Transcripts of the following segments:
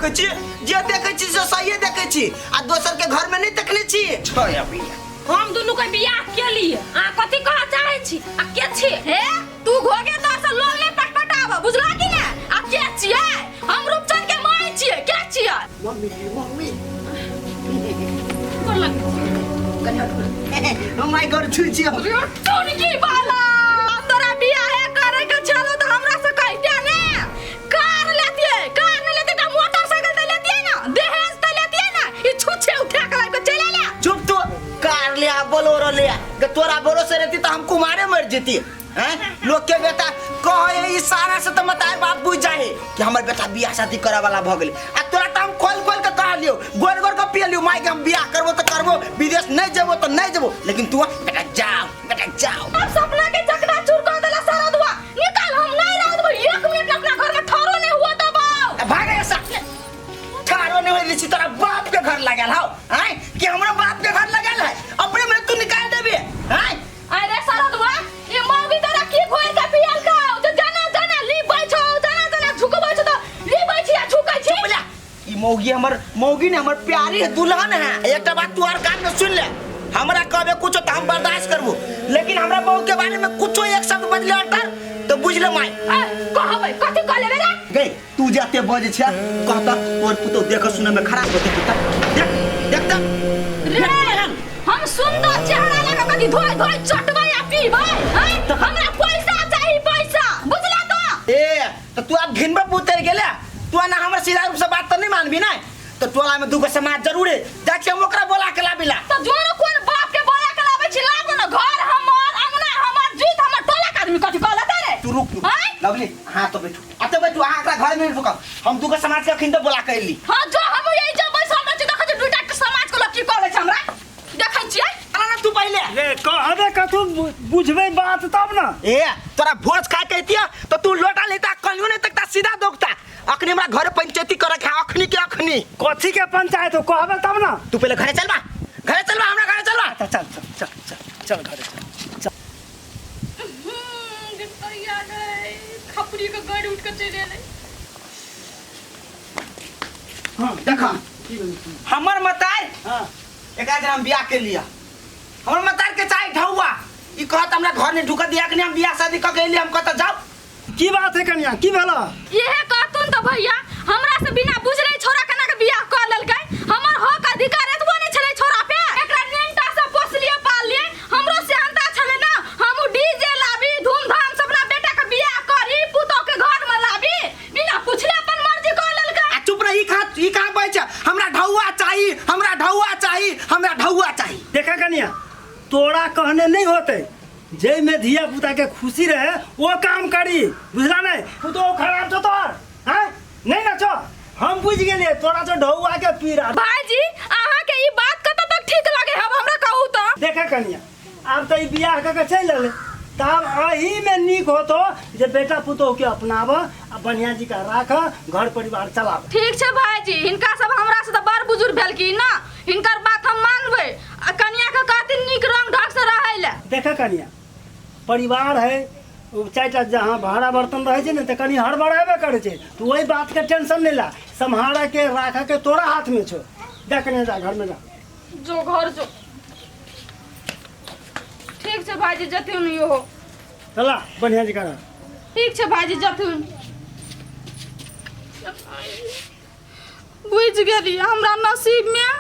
देखे छी जे देखे छी से सही देखे छी आ दोसर के घर में नहीं देखले छी छोया बिया हम दोनों के बियाह के लिए आ कथि कह चाहे छी आ के छी हे तू घोगे दर से लोन ले पटपटावा बुझला कि ना आ के छिए हम रूपचंद के माय छिए के छिए मम्मी कर लगे ओ माय गॉड छु छी तोनी की बाला तोरा बियाह है करे के चलो तो हमरा से कह दे ने कार लेती त मोटरसाइकिल त लेती ना दहेज त लेती ना ई छुछे उठा के लाके चले ले चुप तो कार ले बोलोरो ले के तोरा बोलो से रहती तो हम कुमारे मर जेती हैं लोग के बेटा कहे इशारा से तो मतार बाप बुझ जाए कि हमर बेटा बियाह शादी करे वाला भ गेल आ तोरा त हम खोल के कह लियो गोर गोर के पिए लियो माई के हम बियाह करबो तो करबो विदेश नहीं जेबो तो नहीं जेबो लेकिन तू बेटा जाओ अब सपना के चकना चूर कर देला सारा दुआ निकाल हम नहीं रह देबो 1 मिनट अपना घर में ठहरो नहीं हुआ दबाओ भागे ऐसा ठहरो नहीं होई छी तोरा बाप के घर लगल हौ हैं कि हमरा बाप के घर लगल है अपने में तू निकाल देबे हैं अरे सारा दुआ ये मौगी तोरा की घोर के पियल का तो जाना ली बैठो जाना झुको बैठो तो ली बैठी आ झुकै छी बोला ई मौगी ने हमर प्यारी दुल्हन है एकटा बात तू और कान में सुन ले हमरा कहबे कुछ तो हम बर्दाश्त करबो लेकिन हमरा बहू के बारे में कुछ एक शब्द बदले अंतर तो बुझ ले माई कहबै कथि कह लेबे रे गई तू जाते बजे छ कहता और पुतो देख सुने में खराब होते पुता देख रे हम सुंदर चेहरा लगा कथि धोई चटबै आ पीबै हैं हमरा पैसा चाहिए पैसा बुझला तो ए तो तू अब घिनबे पुतर गेले तू ना हमर सीधा रूप से बात तो नहीं मानबी ना तो टोला में दुगो समाज जरूर है देख हम ओकरा बोला के लाबिला तो जोनो कोन बाप के बोला के लाबै छी लागो ना घर हमर अंगना हमर जीत हमर टोला के आदमी कथि कहला रे तू रुक लवली हां तो बैठू हां एकरा घर में रुक हम दुगो समाज के खिन तो बोला के एली हां जो हम यही जब बैसल में देख छ दुटा के समाज के लोग की कहले छ हमरा देखै छियै ना तू पहले रे कहबे क तू बुझबे बात तब ना ए तोरा भोज खा कहतिया तो तू लोटा लेता कहियो नहीं तकता सीधा दोगता अखनी हमरा घर पंचायती करे खा अखनी के अखनी कथि के पंचायत हो कहबे तब ना तू पहले घरे चलबा हमरा घरे चलबा चल घरे चल गिरतैया गए खपरी के गाड़ी उठ के चले ले हां देखा हमर मतार हां एकरा दिन हम बियाह के लिया हमर मतार के चाहे ढौआ ई कहत हमरा घर ने ढुक दिया कि हम बियाह शादी क के लिए हम कहत जाओ की बात है कन्या की भेला ये कहतुन तो भैया हमरा से बिना बुझले छोरा कना के बियाह कर लेलकै हमर हक अधिकार एतबो नहीं छले छोरा पे एकरा नेंटा से पोसलिए पाल लिए हमरो से अंता छले ना हम डीजे लाबी धूमधाम से अपना बेटा के बियाह करी पुतो के घर में लाबी बिना पूछले अपन मर्जी कर लेलकै आ चुप रही ई कहां कहै छै हमरा ढौआ चाहिए देखा कन्या तोरा कहने नहीं होते जे में धिया पुता के खुशी रहे वो काम करी बुझला नहीं तू तो खराब छ तोर हैं नहीं ना छ हम बुझ गेले तोरा तो ढौआ के पीरा भाईजी आहा के ई बात कत तक ठीक लगे अब हमरा कहू तो देखा कन्या अब तो ई बियाह क के चल ले तब अही में नीक होतो जे बेटा पुतो के अपनाव आ बढ़िया जी का राख घर परिवार चलाव ठीक छै भाईजी हिनका सब हमरा से त बड़ बुजुर्ग भेल की ना हिनकर बात हम मानबै आ कन्या के कहती नीक रंग ढंग से रहै ले देखा कन्या परिवार है चाहे जहाँ भाड़ा बर्तन रहे छै ने तो कनी हड़बड़ाबे करे छै तो वही बात के टेंशन नहीं ला संभाला के राखा के तोरा हाथ में छो जा कन्या जा घर में जा जो घर जो ठीक छै भाईजी जथुन यो हो चला बढ़िया जी कर ठीक छै भाईजी जथुन बुझ गेली हमरा नसीब में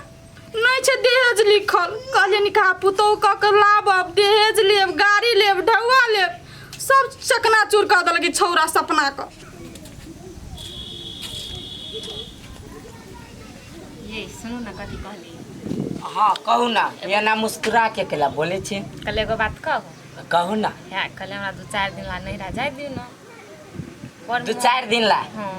नहीं छै दहेज लिखल कहले निकाह पुतो क के लाबब दहेज लेब गाड़ी लेब ढौआ लेब सब चकना चूर कर देलकै छौरा सपना क ये सुनू ना कथी कहली हाँ कहू ना ये ना मुस्कुरा के केला बोले छी कल एगो बात कहू ना है कल हमरा 2-4 दिन ला नहीं रह जाए दियो ना 2-4 दिन ला हाँ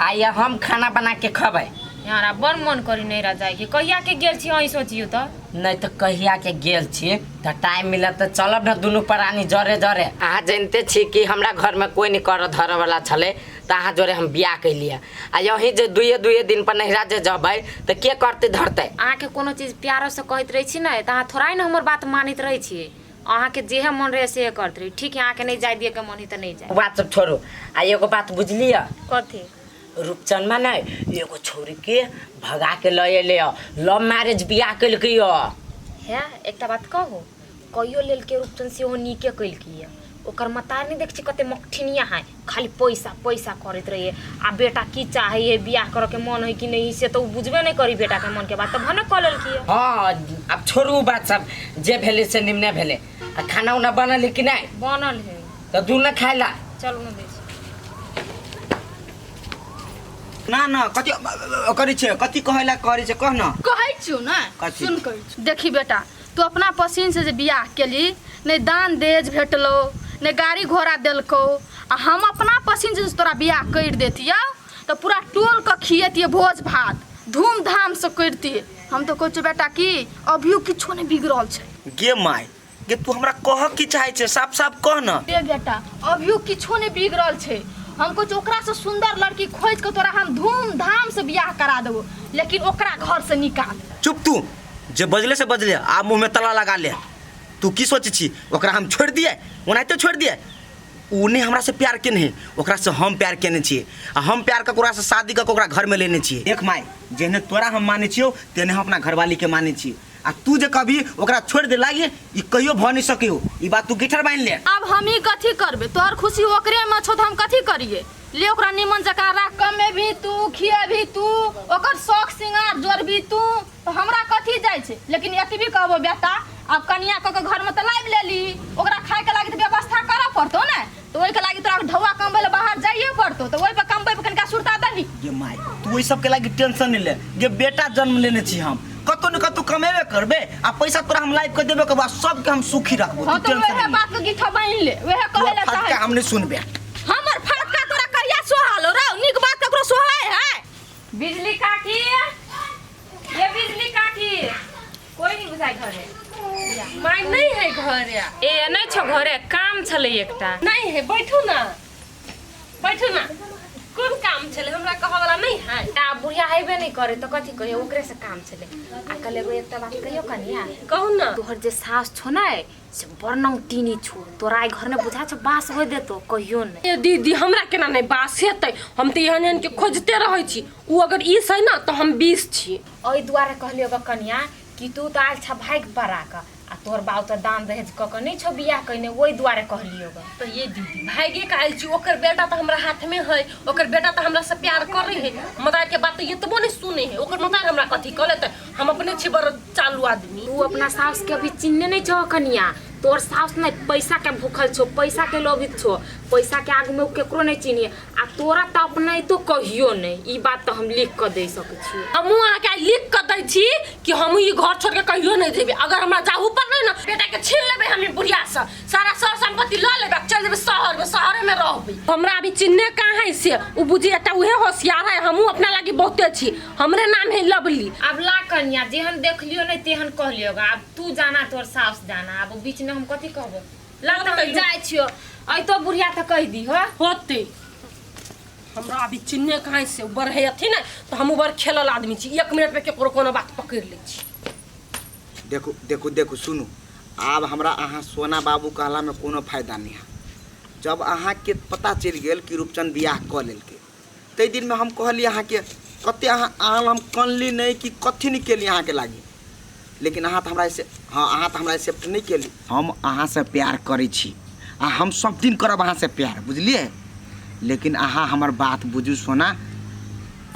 आइए हम खाना बना के खबै यार बड़ मन करी नहीं रह जाए कि कहिया के गेल छी अही सोचियो तो नहीं तो कहिया के गेल छी तो टाइम मिला तो चलब ना दुनू प्राणी जरे जरे अहाँ जानते छी कि हमरा घर में कोई नहीं कर धर वाला छले तो अहाँ जोरे हम बियाह कैलिए आ यही जे दुए दिन पर नहिरा जे जबै तो के करते धरते अहाँ के कोनो चीज प्यारो से कहत रही छी ना तो अहाँ थोड़ा ही ना हमर बात मानित रही छी अहाँ के जे मन रहे से करत रही ठीक है अहाँ के नहीं जाय दिए के मन ही तो नहीं जाए बात सब छोड़ो आ एगो बात बुझलिए कथी रूपचंद ने एगो छोरी के भगा के ले ले लव मैरिज बियाह कलकै है एकटा बात कहू कहियो लेल के रूपचंद से ओ नीके कइलकी ओकर मतार नहीं देख छी कते मठिनिया है खाली पैसा पैसा करत रहिए आ बेटा की चाहे बियाह करे के मन है कि नहीं से तो बुझबे नहीं करी बेटा के मन के बात तो भने क लेल की हाँ अब छोड़ू बात सब जे भेले से निम्ने भेले आ खाना उना बनल कि नहीं बनल है तो तू न खाइला चलू न दे ना ना कति करै छै कति कहैला करै छै कह न कहै छियौ ना कथी? सुन कहै छियौ देखी बेटा तू अपना पसीन से जे बियाह केली नहीं दान देज भेटलो नहीं गाड़ी घोड़ा देलको आ हम अपना पसीन से तोरा बियाह कर देतियौ तो पूरा टोल के खिएतिए भोज भात धूमधाम से करतिए हम तो कहै बेटा कि अभियो किछो नहीं बिगड़ल छै गे माय गे तू हमरा कह की चाहे छै साफ साफ कह न रे बेटा अभियो किछो नहीं बिगड़ल छै हमको ओकरा से सुंदर लड़की खोज के तोरा हम धूमधाम से बियाह करा देबो लेकिन ओकरा घर से निकाल चुप तू जे बजले से बजले आ मुंह में ताला लगा ले तू की सोचे छी ओकरा हम छोड़ दिए ओनाहिते छोड़ दिए उने हमरा से प्यार केने है ओकरा से हम प्यार केने छिए आ हम प्यार के ओकरा से शादी के ओकरा घर में लेने छिए देख माय जेने तोरा हम माने छियो तेने हम अपना घरवाली के माने छिए आ तू जे कभी ओकरा छोड़ दे लागी ई कहियो भ नहीं सकियो ई बात तू गिठर बांध ले अब हम ही कथी करबे तोहर खुशी ओकरे में छो तो हम कथी करिए ले ओकरा निमन जका राख कमे भी तू खिए भी तू ओकर शौक सिंगार जोर भी तू तो हमरा कथी जाय छै लेकिन एतबी कहबो बेटा अब कनिया क के घर में त लाइब लेली ओकरा खाए के लागी त व्यवस्था करऽ पड़तो ने तो ओइ के लागी तोरा ढौआ कमबै ले बाहर जाइए पड़तो तो ओइ पे कमबै पे कनिका सुरता दही गे माय तू ओइ सब के लागी टेंशन नहीं ले गे बेटा जन्म लेने छी हम कतो न कतो कमेबे करबे आ पैसा तोरा हम लाइव कर देबे के बाद सब के हम सुखी रखबो हां तो वहे बात के गिठा बांध ले वहे कहे ले चाहे हम नहीं सुनबे हमर फटका तोरा कहिया सोहालो रे निक बात ककरो सोहाय है बिजली काकी ये बिजली काकी कोई नहीं बुझाई घरे माय नहीं है घरे ए नहीं छो घरे काम छले एकटा नहीं है बैठू ना कौन काम छले हमरा कहे वाला नहीं है आ बुढ़िया हेबे नहीं करे तो कथी कहियो ओकरे से काम छले आ कल एगो एकटा बात कहियो कनिया कहू ना तोहर जे सास छो ना से बरनंग टीनी छो तोरा आई घर में बुझा छ बास होय देतो कहियो नहीं ए दीदी हमरा केना नहीं बास हेतै हम त एहन के खोजते रहै छी उ अगर ई सही ना तो हम 20 छी ओइ दुआरे कहलियो ग कनिया कि तू त आल छ भाग परा का आ तोहर बाऊ त दान दहेज क के नहीं छो बियाह कइने ओइ दुआरे कहलियो ग तो ये दीदी भागे का आइल छी ओकर बेटा तो हमरा हाथ में है ओकर बेटा तो हमरा से प्यार करे है मदार के बात ये तो नहीं सुने है ओकर मदार हमरा कथी क लेते हम अपने छी बर चालू आदमी तू अपना सास के अभी चिन्हने नहीं छो कनिया तोर सास नहीं पैसा के भूखल छो पैसा के लोभित छो पैसा के आगू में केकरो नहीं चिन्हिए आ तोरा त अपना तो कहियो नहीं ई बात तो हम लिख के दे सकै छी हम वहां के लिख के दै छी कि हम ई घर छोड़ के कहियो नहीं देबे अगर हमरा जाहू पर नहीं ना बेटा के छीन लेबे हम बुढ़िया से सारा सर संपत्ति ल लेबे चल जेबे शहर में रहबे हमरा अभी चिन्हे कहां है से उ बुझी एटा उहे होशियार है हमहू अपना लागी बहुते छी हमरे नाम है लवली अब ला कन्या जेहन देख लियो नहीं तेहन कह लियो अब तू जाना तोर सास जाना अब बीच में हम कथी कहबो ला त हम जाय छियो आई तो बुढ़िया त कह दी हो होते हमरा अभी चिन्हे कहां से ऊपर है अथी ना तो हम ऊपर खेलल आदमी छी 1 मिनट में केकरो कोनो बात पकड़ ले छी देखो सुनू आब हमरा अहाँ सोना बाबू कहला में कोनो फायदा नहीं है जब अहाँ के पता चल गेल कि रूपचंद बियाह क लेलके तै दिन में हम कहली अहाँ के कते अहाँ हम कनली नहीं कि कथी नहीं केली अहाँ के लागी लेकिन अहाँ तो हमरा से हाँ अहाँ तो हमरा एक्सेप्ट नहीं केली हम अहाँ से प्यार करै छी आ हम सब दिन करब अहाँ से प्यार बुझलिए लेकिन अहाँ हमर बात बुझू सोना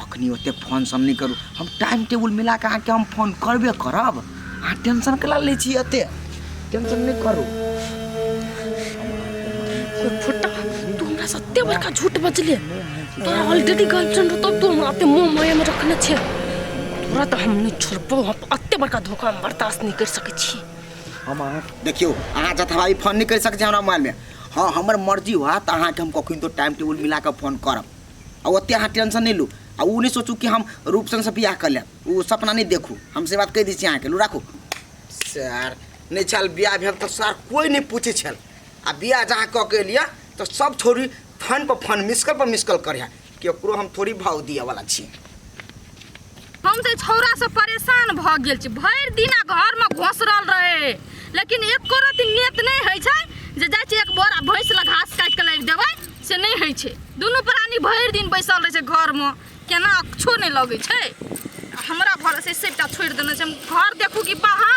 अखनी ओते फोन सब नहीं करू हम टाइम टेबल मिला के अहाँ के हम फोन करबे करब अहाँ टेंशन कला ले छी एते टेंशन नहीं करू फुटा तू हमरा सत्य बड़का झूठ बजले तोरा ऑलरेडी गर्लफ्रेंड हो तो हमरा ते मुंह माया में रखने छे तोरा तो हम नहीं छोड़बो हम अत्ते बड़का धोखा हम बर्दाश्त नहीं कर सके छी हम अहाँ देखियो अहाँ जथाभावी फोन नहीं कर सकै छी हमरा मोबाइल में हाँ हमर मर्जी हुआ तो अहाँ के हम कखन तो टाइम टेबल मिला के फोन करब आ ओते अहाँ टेंशन नहीं लू आ उ नहीं सोचू कि हम रूपचंद से बियाह कर लेब उ सपना नहीं देखू हमसे बात कह दी छी अहाँ के लू राखू सर नहीं चल बियाह भेल तो सर कोई नहीं पूछे छल आ बियाह जहाँ कह के लिया तो सब छोड़ी फोन पर फोन मिसकल करे केकरो हम थोड़ी भाव दिए वाला छी हम तो छौरा से परेशान भ गेल छी भर दिना घर में घोसरल रहे लेकिन एक रति नेत नहीं है छै जे जाय छी एक बोरा भैंस ला घास काट के लाग देबै से नहीं है छे। दुनू प्राणी भरि दिन बैसल रहे छै घर में, केना अच्छो नहीं लगे छै। हमरा भरोसे सबटा छोड़ देने छै। हम घर देखू कि बाहर